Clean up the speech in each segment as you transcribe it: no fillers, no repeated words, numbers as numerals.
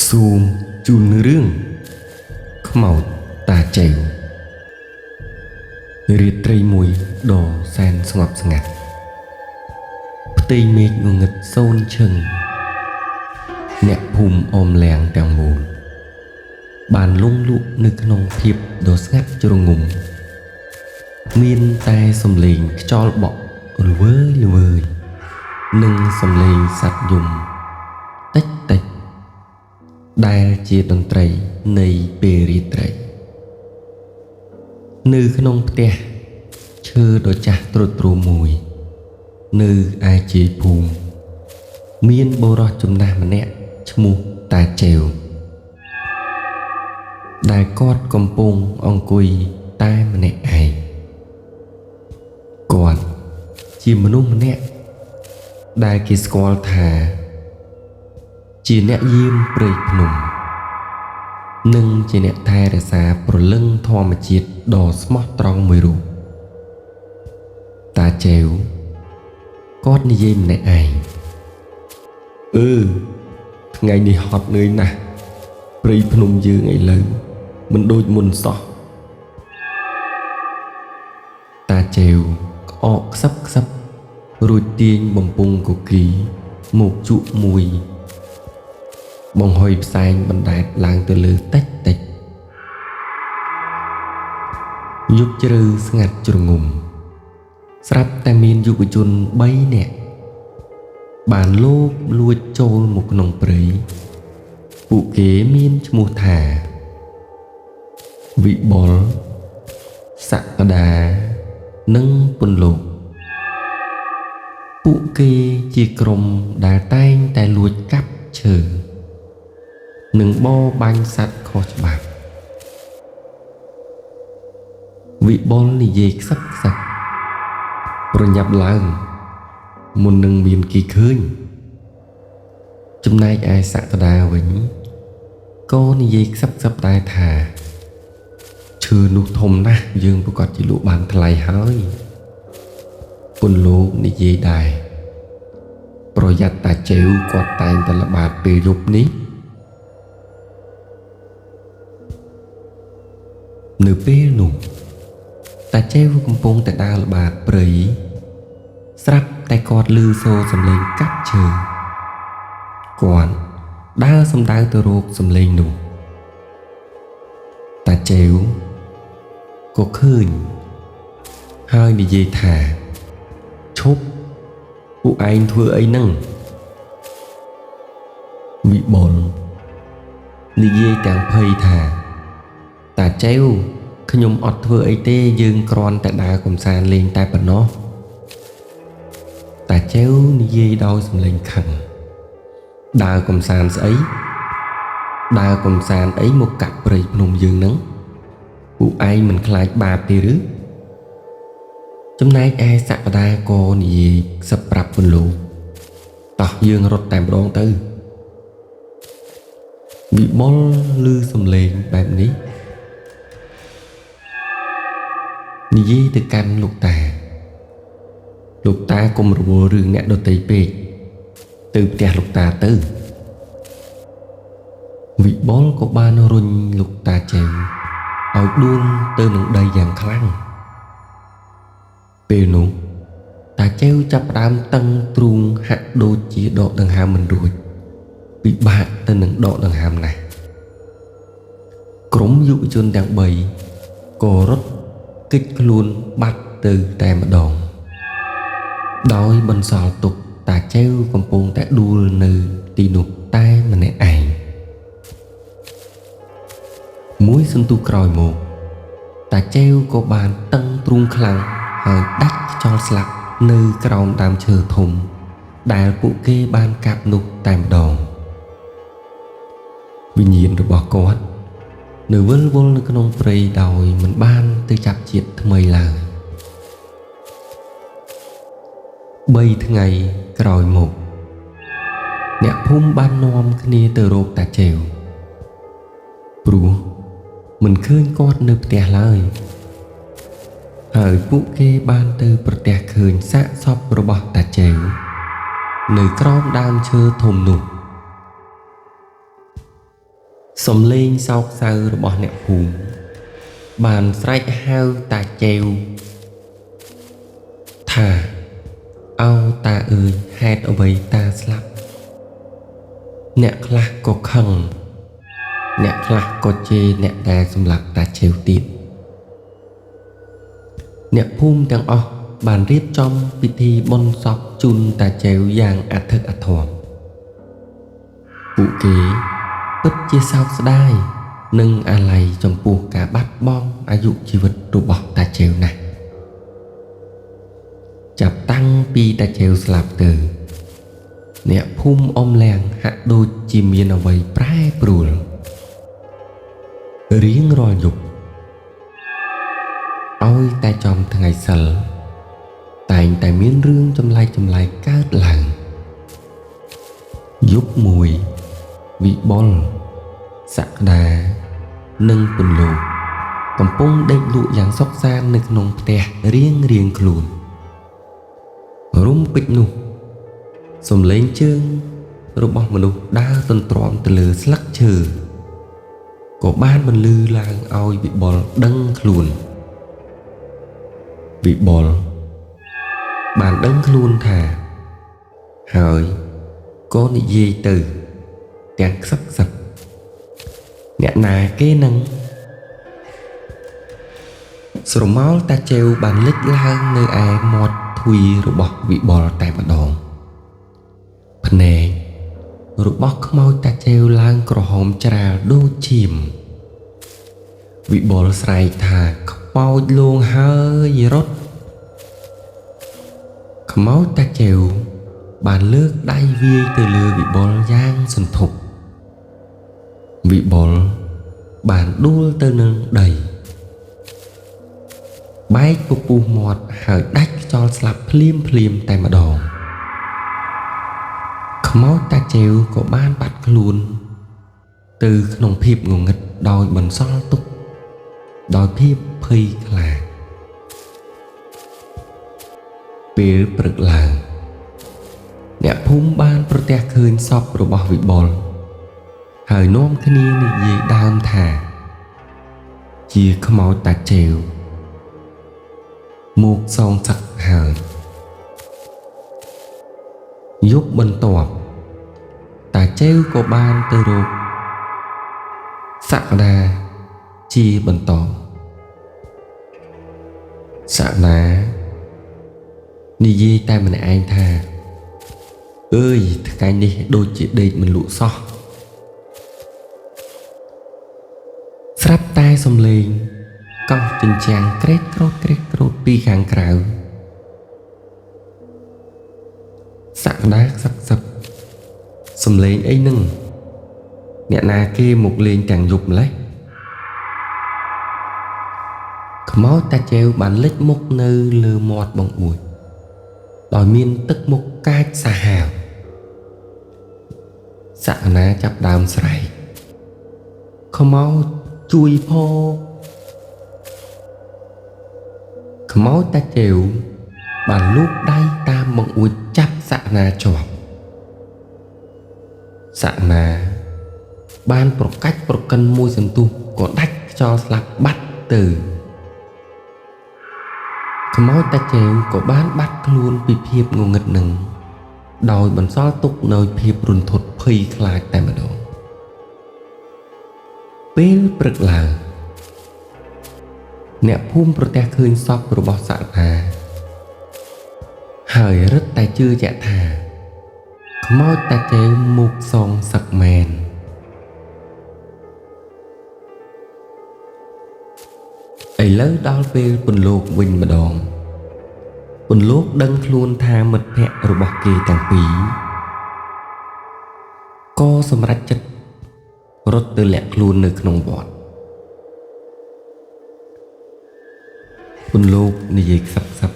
ซูมจูนเรื่องขมาวตาเจวรีตรีมวยดอแซนสงบสงัดปตีเมฆงงดโซนเชิงเนะภูมิอมแรงแตงมูลบานลุ่งลุนึกนองเพียบดอสงัดจรงงุมมีนแต่สมเลงจอลบอกเว้ยเว้ยหนึ่งสมเลงสัตยุมเต็กเต็กได้เจียดนตรีในเปรีตรีนือขนมเตะเชื่อโดยจักตรตรูมวยนือไอจีภูมิเมียนโบรอจุมนามเนะชมูตาเจวได้กอดกำปงองกุยใต้มันเนะไอก่อนจีมนุ่มเนะได้กิสกอลธาจีเนะยิ้มเปรย์พนุมหนึ่งจีเนะไทยรักษาปรลึงทอมจิตดอสมอตรองมวยรูตาเจวกอดนิยมในไอไงนี่ฮอตเลยนะเปรย์พนุมยืงไงเลยมันโดยมุนสอตาเจวออกซับรูดเตียงบ่มปุงกุกีหมกจุมวยบองหอยแสงบันไดลางตัวลือเต็กเต็กยุบจรือสงัดจรงุมสรับแต่มีนยุบจุนใบเนี่ยบานโลบลวดโจลหมกนองปรีปุเกมีนชมูถาวิบอลสักดานึ่งปนโลกปุเกจีกรมดาแตงแต่ลวดกับเชิงหนึ่งโบบังสัตว์ขอฉบับวิบอลนี่เยกสักประหยับล้างมุนหนึ่งมีนกี่คืนจำนายไอสัตดาวิญก็นี่เยกซับได้ถาชื่อนุทมนะยืงประกอบจิลุบานทลายเฮ้ยปุ่นโลกนี่เยได้ประหยัดตาเจวกอดตายแต่ละบาทเปยุบนี้เนื้อเป้หนุ่มแต่เจ้ากำปงแต่ดาวบาดเปรย์สรับแต่กอดลือโซสำเลงกัดเชิงก่อนดาวสำดาวตัวโรคสำเลงหนุ่มแต่เจ้าก็คืนให้ดิเยถาชบผู้ไอ้เธอไอ้นั่งวิบอลดิเยแต่งเพยถาตาเจ้าขยมอดเธอไอเต้ยืงกรอนแต่ดากลมสารเลงแต่ปนเนาะตาเจ้านี่เย่ดาวสำเลงขังดากลมสารไอดากลมสารไอหมกกัดเปรย์พนมยืงนังผู้ไอมันคลายบาปดีหรือจำนายไอสักดาโกนี่สปรับคนลูต่อยืงรถแต่มรองตื้อวิบอลลือสำเลงแบบนี้นิยตกันลูกตากลมรัวเรื่องเนี่ยโดนตีเปกตื่นแต่ลูกตาตื้อวิบอลก็บานรุนลูกตาเจงเอาดุนเติมหนึ่งใดอย่างคลั่งเปนุตาเจ้าจับดามตั้งตรุงหักโดจีดอกดังหามมันรวยวิบากเติมหนึ่งดอกดังหามnàyกรมยุจนดังใบก่อรถkích luôn bắt từ tay mà đòn đói bần sò tục ta treo còn buông ta đua nư tì nụt tay mà nè ảnh muối xuân tu còi một ta treo có bàn tăng trung khăn hơi đắt cho sạc nư còng tam chờ thùng đài cụ kê ban cạp nụt tay mà đòn vì nhìn được bỏ con nửa vân vô nửa con prey đòi mình ban từ chạp chiết mây lời bay thứ ngày còi một nẹ phun ban nom kia từ rộp ta trèo bru mình khơi con nửa tè lời hỡi phụ kê ban từ bờ tè khơi xã sọp rồi bỏ ta trèo nửa con đang chơi thùng nụt សំលេងសោកសៅរបស់អ្នកភូមិបានស្រែកហៅតាចែវថាអោតាអើយហេតុអ្វីតាស្លាប់អ្នកខ្លះក៏ខឹងអ្នកខ្លះក៏ជេរអ្នកដែលសម្លាប់តាចែវទៀតអ្នកភូមិទាំងអស់បានរៀបចំពិធីបុណ្យសពជូនតាចែវយ៉ាងអធិកអធមពួកគេពិតជាសោកស្ដាយនិងអាល័យចំពោះការបាត់បង់អាយុជីវិតរបស់តាចែវណាស់ចាប់តាំងពីតាចែវស្លាប់ទៅអ្នកភូមិអមលាំងហាក់ដូចជាមានអ្វីប្រែប្រួលរៀងរាល់យប់ឲ្យតែចំថ្ងៃសិលតែងតែមានរឿងចម្លែកកើតឡើងយប់មួយវិបុលសក្តានិងពន្លកកំពុងដេកលក់យ៉ាងសុខសាន្តនៅក្នុងផ្ទះរៀងខ្លួនរុំពេជ្រនោះសំឡេងជើងរបស់មនុស្សដើរទន្ទ្រាំទៅលើស្លឹកឈើក៏បានបន្លឺឡើងឲ្យវិបុលដឹងខ្លួនវិបុលបានដឹងខ្លួនថាហើយក៏និយាយទៅទាំងខ្សឹបអ្នកណាគេនឹងស្រមោលតាចែវបានលេចឡើងនៅឯមាត់ទ្វាររបស់វិបុលតែម្ដងភ្នែករបស់ខ្មោចតាចែវឡើងក្រហមច្រាលដូចឈាមវិបុលស្រែកថាខ្មោចលងហើយរត់ខ្មោចតាចែវបានលើកដៃវាយទៅលើវិបុលយ៉ាងសន្ធប់វិបុលបានដួលទៅនឹងដីបែកពពុះមាត់ហើយដាច់ខ្យល់ស្លាប់ភ្លាមតែម្ដងខ្មោចតាចែវក៏បានបាត់ខ្លួនទៅក្នុងភាពងងឹតដោយបន្សល់ទុកដោយភាពភ័យខ្លាចពេលព្រឹកឡើងអ្នកភូមិបានប្រទះឃើញសពរបស់វិបុលហើយនាំគ្នានិយាយដើមថាជាខ្មោចតាចែវមកសងសឹកហើយយប់បន្ទាប់តាចែវក៏បានទៅរកសក្តាជាបន្តសក្តានិយាយតែម្នាក់ឯងថាអើយថ្ងៃនេះដូចជាដេកមិនលក់សោះស្រាប់តែសំឡេងកោះជញ្ជាំងក្រេកក្រោតពីខាងក្រៅសក្តាខ្សឹបសំឡេងអីនឹងអ្នកណាគេមកលេងទាំងយប់ម្លេះខ្មោចតាចែវបានលេចមុខនៅលើមាត់បង្អួចដោយមានទឹកមុខកាចសាហាវសក្តាចាប់ដើមស្រែកខ្មោចជួយផងខ្មោចតាចែវបានលូកដៃតាមបង្អួចចាប់សក្តាជាប់សក្តាបានប្រកាច់ប្រកិនមួយសន្ទុះក៏ដាច់ខ្យល់ស្លាប់បាត់ទៅខ្មោចតាចែវក៏បានបាត់ខ្លួនពីភាពងងឹតនឹងដោយបន្សល់ទុកនូវភាពរន្ធត់ភ័យខ្លាចតែម្ដងពេលព្រឹកឡើងអ្នកភូមិប្រទះឃើញសពរបស់សក្តាហើយរឹតតែជឿជាក់ថាខ្មោចតាចែវមកសងសឹកមែនឥឡូវដល់ពេលពន្លកវិញម្ដងពន្លកដឹងខ្លួនថាមិត្តភក្តិរបស់គេទាំងពីរក៏សម្រេចចិត្តរត់ទៅលាក់ខ្លួននៅក្នុងវត្តពន្លកនិយាយខ្សឹប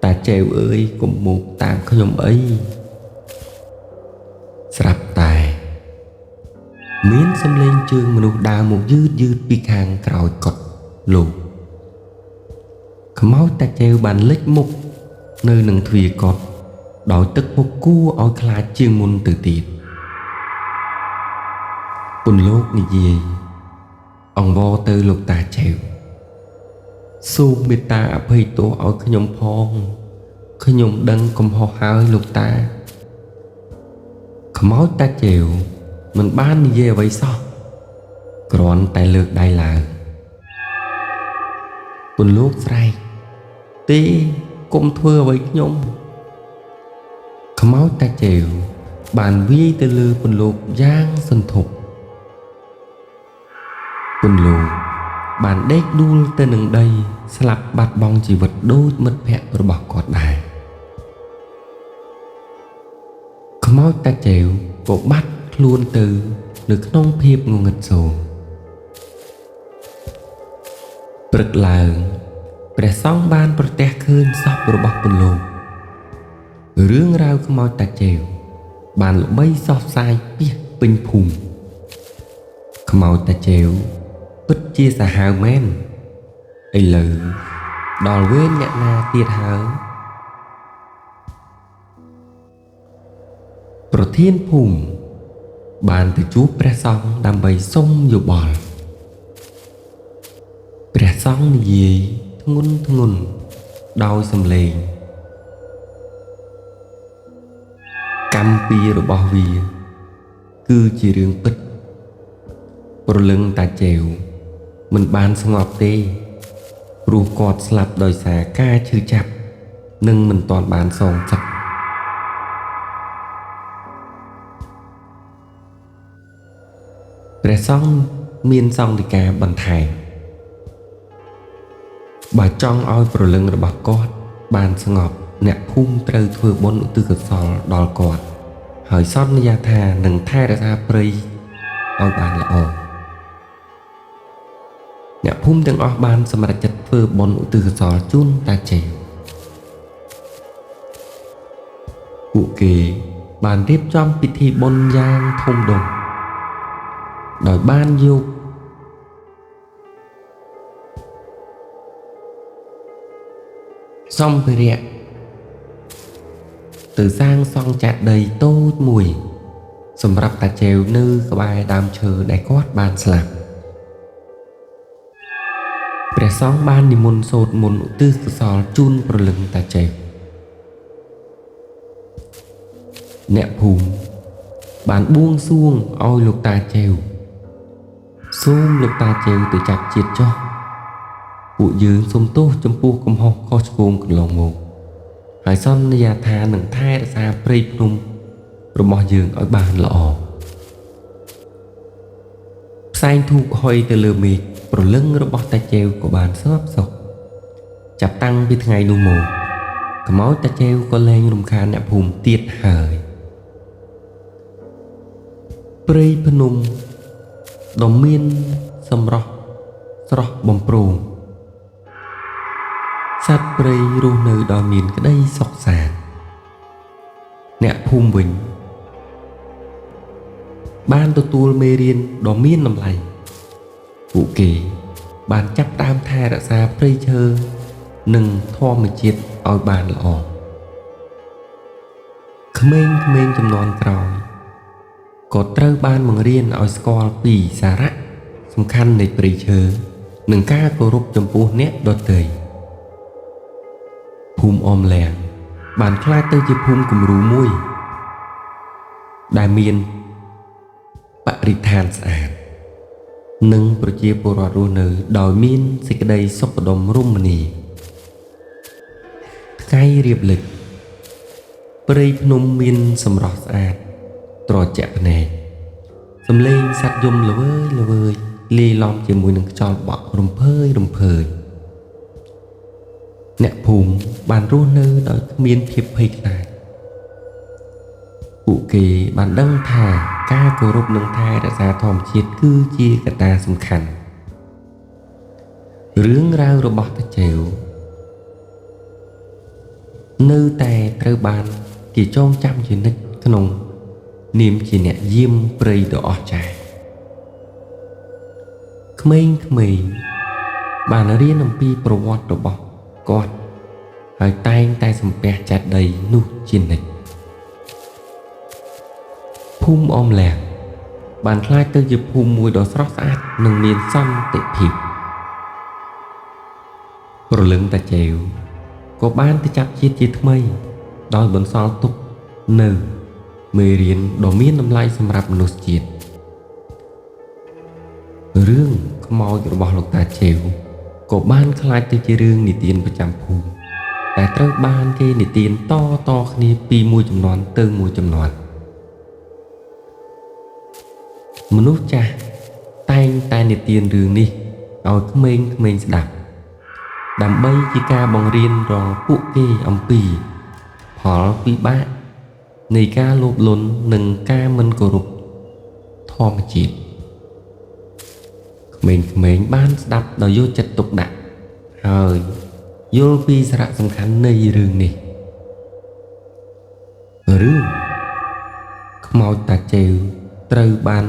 តាចែវអើយកុំមកតាមខ្ញុំអីស្រាប់តែមានសំឡេងជើងមនុស្សដើរមកយឺតពីខាងក្រោយកុដិលោកខ្មោចតាចែវបានលេចមុខនៅនឹងទ្វារកុដិដោយទឹកមុខគួរឲ្យខ្លាចជាងមុនទៅទៀត ពន្លកនិយាយអង្វរទៅលោកតាចែវសូមមេត្តាអភ័យទោសឲ្យខ្ញុំផងខ្ញុំដឹងកំហុសហើយលោកតាខ្មោចតាចែវមិនបាននិយាយអ្វីសោះគ្រាន់តែលើកដៃឡើងពន្លកស្រែកទេកុំធ្វើអ្វីខ្ញុំខ្មោចតាចែវបានវាយទៅលើពន្លកយ៉ាងសន្ធប់ពន្លកបានដេកដួលទៅនឹងដីស្លាប់បាត់បង់ជីវិតដូចមិត្តភក្តិរបស់គាត់ដែរខ្មោចតាចែវក៏បាត់ខ្លួនទៅនៅក្នុងភាពងងឹតសូន្យព្រឹកឡើងព្រះសង្ឃបានប្រទះឃើញសពរបស់ពន្លករឿងរ៉ាវខ្មោចតាចែវបានល្បីសោះផ្សាយពាសពេញភូមិខ្មោចតាចែវពិតជាសាហាវមែនឥឡូវដល់វេនអ្នកណាទៀតហើយប្រធានភូមិបានទៅជួបព្រះសង្ឃដើម្បីសុំយោបល់ព្រះសង្ឃនិយាយធ្ងន់ដោយសំឡេងកម្មពីរបស់វាគឺជារឿងពិតព្រលឹងតាចែវមិនបានស្ងប់ទេព្រោះគាត់ស្លាប់ដោយសារការឈឺចាប់និងមិនទាន់បានសងសឹកព្រះសង្ឃមានសង្ឃដីកាបន្ថែមបើចង់ឲ្យព្រលឹងរបស់គាត់បានស្ងប់អ្នកភូមិត្រូវធ្វើបុណ្យឧទ្ទិសកុសលដល់គាត់ហើយសន្យាថានឹងថែរក្សាព្រៃឲ្យបានល្អអ្នកភូមិទាំងអស់បានសម្រេចចិត្តធ្វើបុណ្យឧទ្ទិសកុសលជូនតាចែវពួកគេបានរៀបចំពិធីបុណ្យយ៉ាងធំដុំដោយបានយកសម្ភារៈទៅសាងសង់ចាក់ដីតូចមួយសម្រាប់តាចែវនៅក្បែរដើមឈើដែលគាត់បានស្លាប់ព្រះសង្ឃបាននិមន្តសូត្រមន្តឧទ្ទិសកុសលជូនព្រលឹងតាចែវអ្នកភូមិបានបួងសួងឲ្យលោកតាចែវសូមលោកតាចែវទៅចាប់ជាតិចុះពួកយើងសូមទោសចំពោះកំហុសខុសឆ្គងកន្លងមកហើយសន្យាថានឹងថែរក្សាព្រៃភ្នំរបស់យើងឲ្យបានល្អផ្សែងធូបហុយទៅលើមេឃព្រលឹងរបស់តាចែវក៏បានស្ងប់សុខចាប់តាំងពីថ្ងៃនោះមកខ្មោចតាចែវក៏លែងរំខានអ្នកភូមិទៀតហើយព្រៃភ្នំដ៏មានសម្រស់ស្រស់បំព្រងសត្វព្រៃរស់នៅដោយមានក្តីសុខសាន្តអ្នកភូមិវិញបានទទួលមេរៀនដ៏មានតម្លៃពួកគេបានចាប់ផ្ដើមថែរក្សាព្រៃឈើនិងធម្មជាតិឲ្យបានល្អក្មេងៗជំនាន់ក្រោយក៏ត្រូវបានបង្រៀនឲ្យស្គាល់ពីសារៈសំខាន់នៃព្រៃឈើនិងការគោរពចំពោះអ្នកដទៃភូមិអមលៀងបានក្លាយទៅជាភូមិគំរូមួយដែលមានបរិស្ថានស្អាតនិងប្រជាពលរដ្ឋរស់នៅដោយមានសេចក្តីសុខដុមរមនាថ្ងៃរៀបលិចព្រៃភ្នំមានសម្រស់ស្អាតត្រជាក់ភ្នែកសំឡេងសត្វយំល្វើយលាយឡំជាមួយនឹងខ្យល់បក់រំភើយអ្នកភូមិបានរស់នៅដោយគ្មានភាពភ័យខ្លាចពួកគេបានដឹងថាការគោរពនិងថែរក្សាធម្មជាតិគឺជាកត្តាសំខាន់រឿងរ៉ាវរបស់តាចែវនៅតែត្រូវបានគេចងចាំជានិច្ចក្នុងនាមជាអ្នកយាមព្រៃដ៏អស្ចារ្យក្មេងៗបានរៀនអំពីប្រវត្តិរបស់គាត់ហើយតែងតែសំពះចាត់ដីនោះជានិច្ចភូមិអមលៀង បានខ្លាចទៅជាភូមិមួយដ៏ស្រស់ស្អាតនិងមានសន្តិភាពព្រលឹងតាចែវក៏បានទៅចាប់ជាតិជាថ្មីដោយបន្សល់ទុកនៅមេរៀនដ៏មានតម្លៃសម្រាប់មនុស្សជាតិរឿងខ្មោចរបស់លោកតាចែវក៏បានខ្លាចទៅជារឿងនិទានប្រចាំភូមិតែត្រូវបានគេនិទានតគ្នាពីមួយជំនាន់ទៅមួយជំនាន់មនុស្សចាស់តែងតែនិទានរឿងនេះឲ្យក្មេងៗស្ដាប់ដើម្បីជាការបង្រៀនដល់ពួកគេអំពីផលវិបាកនៃការលោភលន់និងការមិនគោរពធម្មជាតិក្មេងៗបានស្ដាប់ដោយយកចិត្តទុកដាក់ហើយយល់ពីសារៈសំខាន់នៃរឿងនេះរឿងខ្មោចតាចែវត្រូវបាន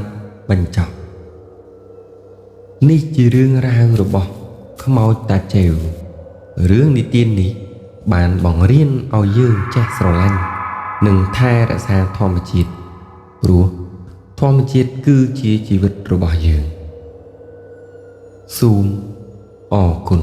បញ្ចប់នេះជារឿងរ៉ាវរបស់ខ្មោចតាចែវរឿងនិទាននេះបានបង្រៀនឲ្យយើងចេះស្រឡាញ់និងថែរក្សាធម្មជាតិព្រោះធម្មជាតិគឺជាជីវិតរបស់យើងសូមអរគុណ